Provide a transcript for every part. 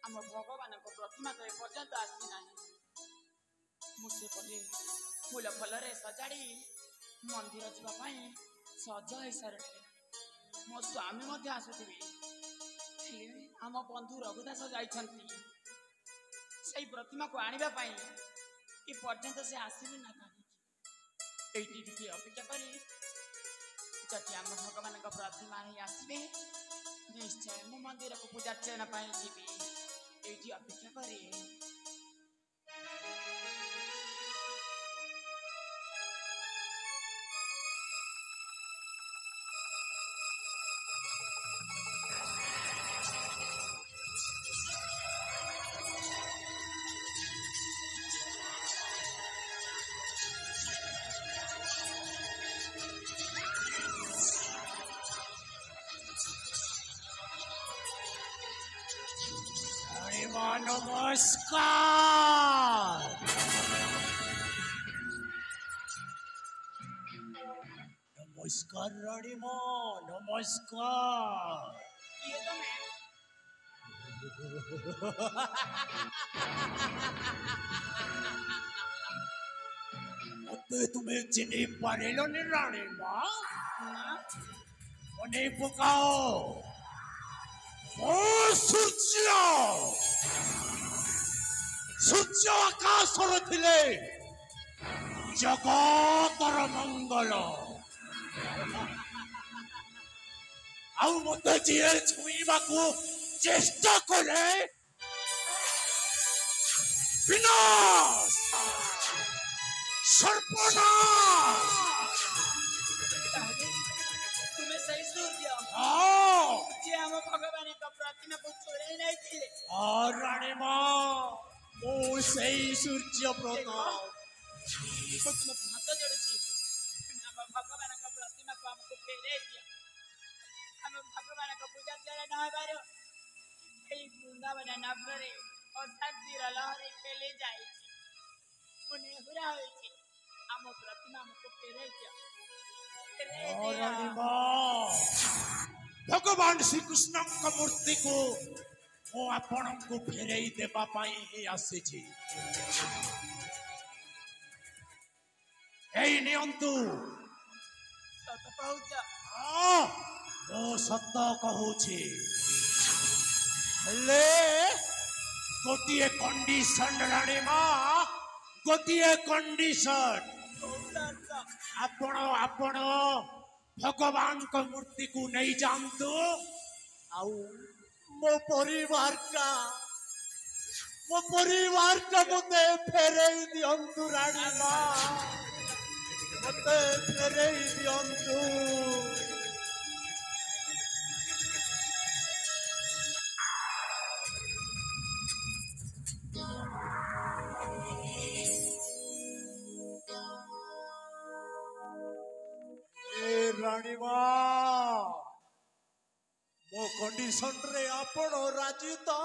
आम भगवान को प्रतिमा तो एपर्यंत आसी ना मुझे पड़े फूल फल सजाड़ी मंदिर जावाई सज हो सारे मो स्वामी आसुथी आम बंधु रघुदास जाइछंती से प्रतिमा को आनिबा पाई ए पर्यंत से आसिनी ना कहीं ये अपेक्षा करी जति आम भगवान का प्रतिमा ही आसबे निश्चय मो मंदिर को पूजा अर्चना पाई जीवी ये अपेक्षा करी नमस्कार नमस्कार रानीमा नमस्कार ये तो मैं मते तुम्हें चिन्ह पारेलो ने रानीमा मने पकाओ ओ सूर्य सूर्य आकाश थिले जगतर मंगल आउ मते जिए छुईबा को चेष्टा करे विनाश सर्वनाश तुम्हें सही सूर्य जे हम भगवान का प्रतिमा को छोड़े नहीं थे रानी माँ ओ सही सूर्य प्रताप तुम हाथ जोड़छी हम भगवान का प्रतिमा को हमको फेरे दिया हम भगवान का पूजा चला ना बारो এই বৃন্দাবন নগরে অশান্তির লহরে খেলে যাইছি মনে হুরা হয়েছে আম প্রতিমা আমাকে ফেরে দিও भगवान श्री कृष्ण का मूर्ति को वो आपण को फेरे देवा पाई ही आसी छी एई नियंतु सत कहूच हां ओ सत कहूची ले गोटिए कंडीशन रानी मां गोटिए कंडीशन आपण आपण भगवान का मूर्ति को नहीं जानते आउ मो परिवार का मते फेरे दियंतु रानी मां मते फेरे दियंतु रानी मां मो कंडीशन रे आपण राजी तो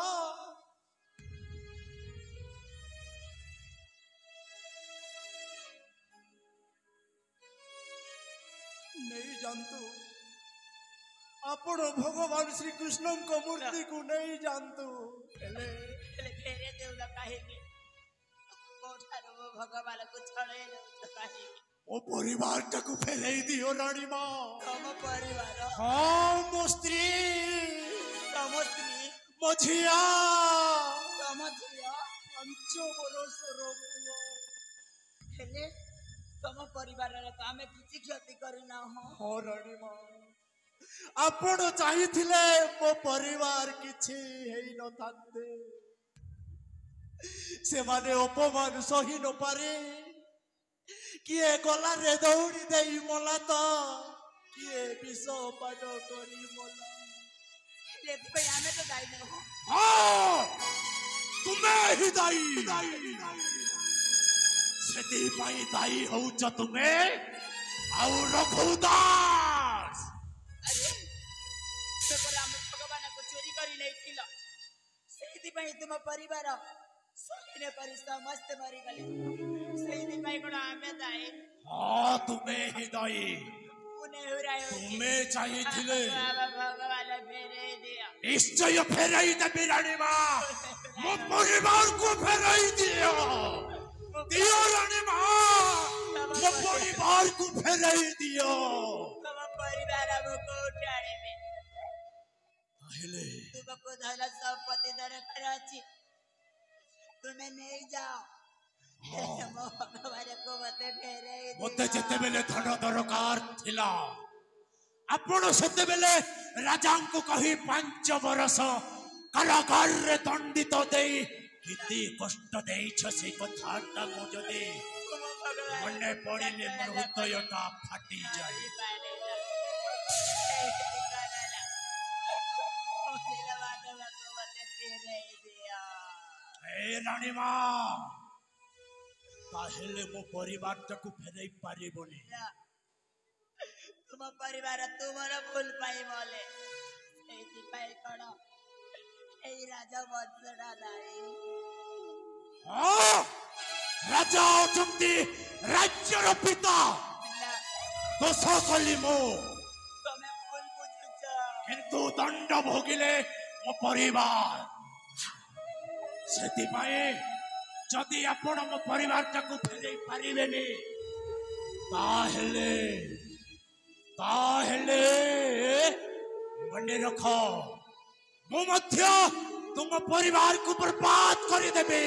नहीं जानतु आपण भगवान श्री कृष्ण को मूर्ति को नहीं जानतु ले फेरे देउला काहे के कोठारो भगवान को छोड़े न काहे ओ परिवार को फेरे दियो रानी मां तम परिवार हां मो स्त्री तम स्त्री मझिया तम झिया 5 वर्ष रोबो हेले तम परिवार रे तो हमें किछि क्षति करिना हो रानी मां आपण चाहिथिले मो परिवार किछि हेई न थाते से माने अपमान सही न पारे किए गला रे दौड़ी देई मला तो किए विष पान करी मला ले भाई हमें तो दाई न हो हां तुम्हें ही दाई सेती पाई दाई होउछ तुमे आउ रघुदास अरे तो पर हम भगवान को चोरी करी नहीं थिला सेती पाई तुम परिवार सहीने पर समस्त मरी गले सेती पाई कोन हमें दाई हां तुम्हें ही दाई उन्हें हुरायो तुम्हें चाहिए थिले भगवान फेरे दिया निश्चय फेराई देवी रानी माँ मो परिवार को फेराई दियो दियो रानी माँ मो परिवार को फेराई दियो परिवार हमको उठाने में पहले तुमको धन संपत्ति दरकार अछि तुम्हें नहीं जाओ मो भगवान को मते फेरे मते जेते बेले धन दरकार थिला आपण सेते बेले राजा को कही 5 बरस कारागार रे दंडित देई किति कष्ट देई छ से कथाटा मो जदे मने पड़िले मोर हृदयटा फाटी जाय ए रानी माँ ताहेले मो परिवार को फेरई पारिबोनी तुम परिवार तुमर भूल पाई बोले एति पाई कोन एई राजा वंशडा नाही हां राजा अछंती राज्यर पिता दोष कली मो तमे भूल बुझुछ किंतु दंड भोगिले मो परिवार सेति पाए जदि आपण मो परिवार को फेरई पारिबेनी ताहेले मने रख मो मध्य तुम परिवार को बर्बाद कर देबे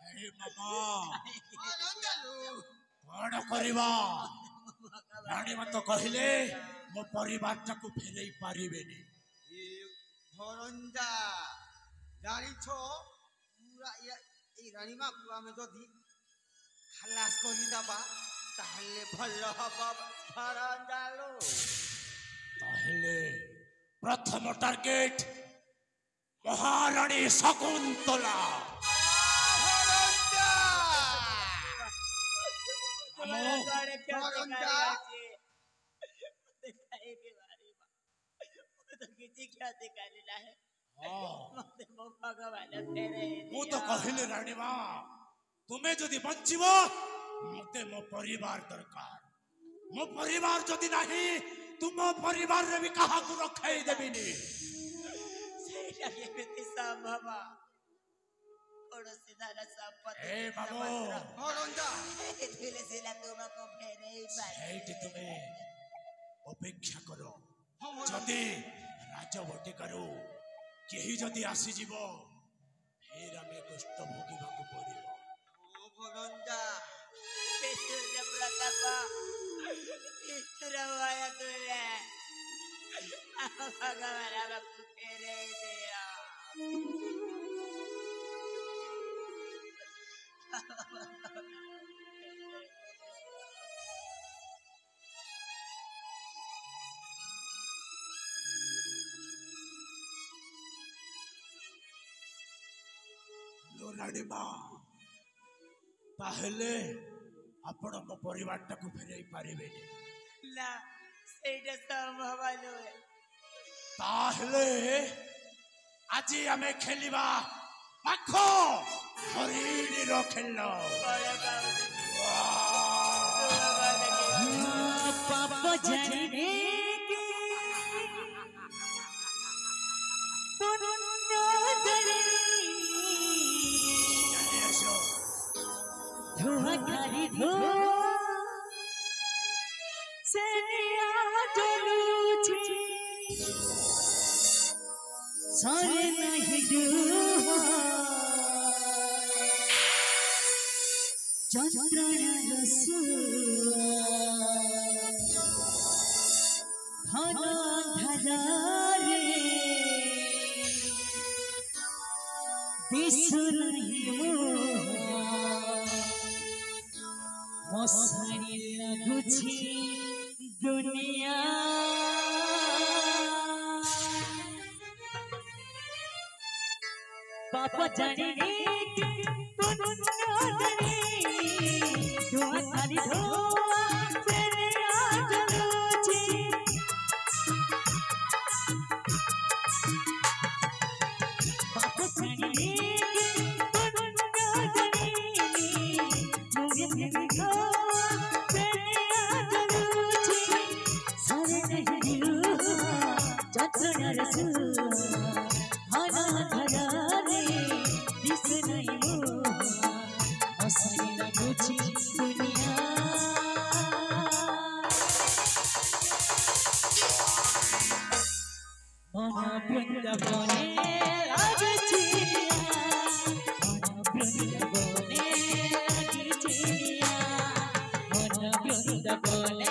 हे मामा कौन करवा रानी मत कहले मो परिवार को फेरई पारिबेनी भरंजा जानी छो पूरा ये रानीमा को आमे जदी खलास करी दबा ताहले भल हबा भरंजा लो ताहले प्रथम टार्गेट महारानी शकुंतला भरंजा हमारा गाड़े क्या भरंजा दिखाई के बारे में तो किसी क्या दिखाने है मते मो भगवान फेरे मु तो कहले रानी माँ तुम्हें जदि बंचिबो मते मो परिवार दरकार मो परिवार जदि नहीं तुम परिवार रे भी कहा को रखाई देबिनी सेटा केमिति संभव पड़ोसी धन संपत्ति ए बाबू भरंजा दिले सिला तुमको फेरे ही पारे एठी तुम्हें अपेक्षा करो जदि राजवटी करू केही जदि आसी जीवो फिर हमें कष्ट भोगिबा को पड़िबो ओ भरंजा ईश्वर जब प्रताप ईश्वर हुआ तुले भगवान हमको फेरे दिया रानी माँ ताहले आपण मो परिवार को फेरई पारिबेनी ना सेटा संभव नहे ताहले आजी हमें खेलिबा पाखो हरिणी रो खेलो बड़े पापा जाने धुआं खाली धुआं से जलूची सारे नहीं डूबा चंद्रन रसूआ घना धरारे दिसु नहीं मसारी लगुची दुनिया पापा जाने धुआं खाली धुआं तेरे आजलूची पापा जाने मुझे तेरे को तेरे आजलूची सारे नहीं जतनर हना धरारे दिस नहीं हसनी लगुची दुनिया मन बृंदावने लागछि मन बृंदावने लागछि मन बृंदावने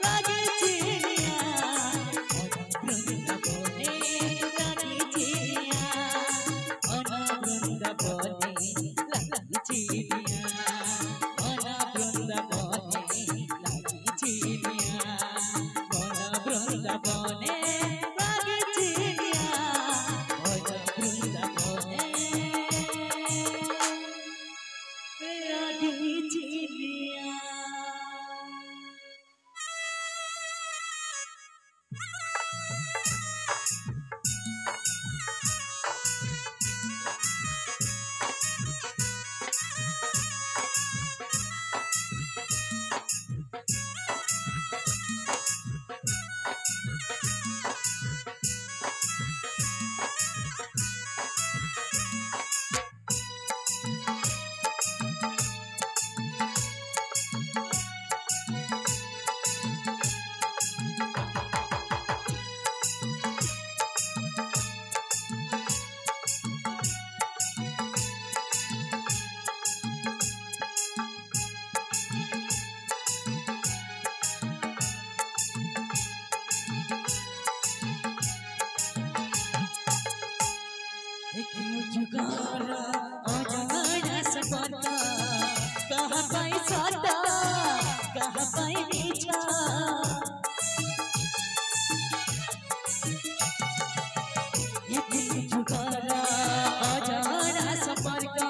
लागछि मन बृंदावने लागछि मन बृंदावने लागछि मन बृंदावने लागछि मन बृंदावने जुगारा अजगरा सपना कहाँ पाई सदा कहाँ पाई नीचा जुगारा अजगरा सपना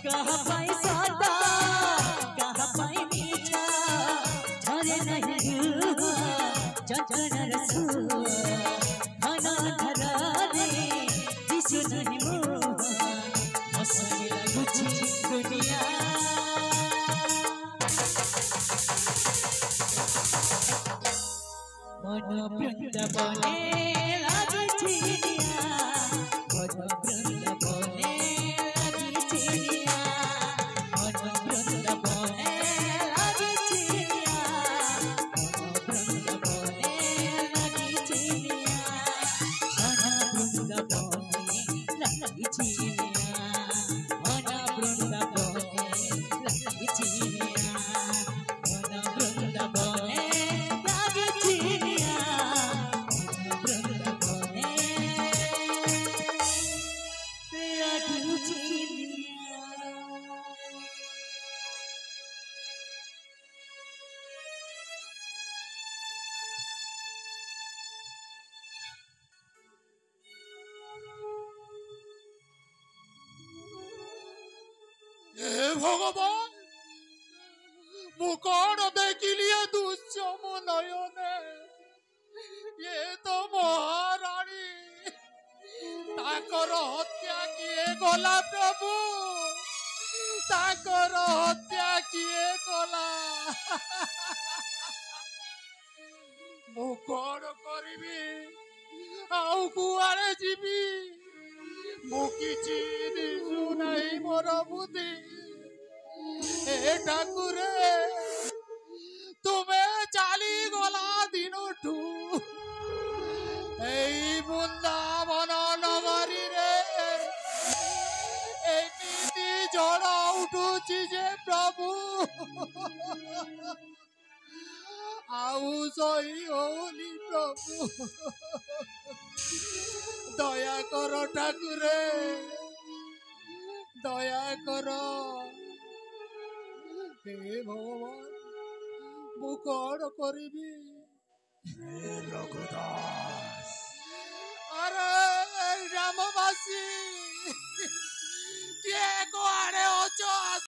कहाँ पाई सदा कहाँ पाई नीचा झरे नहीं जतनर हना धरारे नहीं हसनी लगुची दुनिया मन बृंदावने लागछि मन बृंदावने लागछि मन बृंदावने लागछि मन बृंदावने लागछि मन बृंदावने लागछि मन बृंदावने लागछि मन बृंदावने लागछि मन बृंदावने लागछि हे भगवान मु कौन देखिलिए दुष्यम नयने ये तो महारानी ताकर हत्या किए गला प्रभु ताकर हत्या किए गला मु कौन करिबी आउ कुआरे जीवी मु किछि दिसु नहीं मोर बुद्धि ए ठाकुरे तुमे चाली गला दिनुठू এই বৃন্দাবন নগরী রে এমনি ঝড় উঠুছি যে প্রভু আউ সই হউনি প্রভু দয়া কর ঠাকুরে দয়া কর হে ভগবান মু কଣ করিবি হে রঘুদাস আরে গ্রামবাসী কে কোয়াড়ে অছ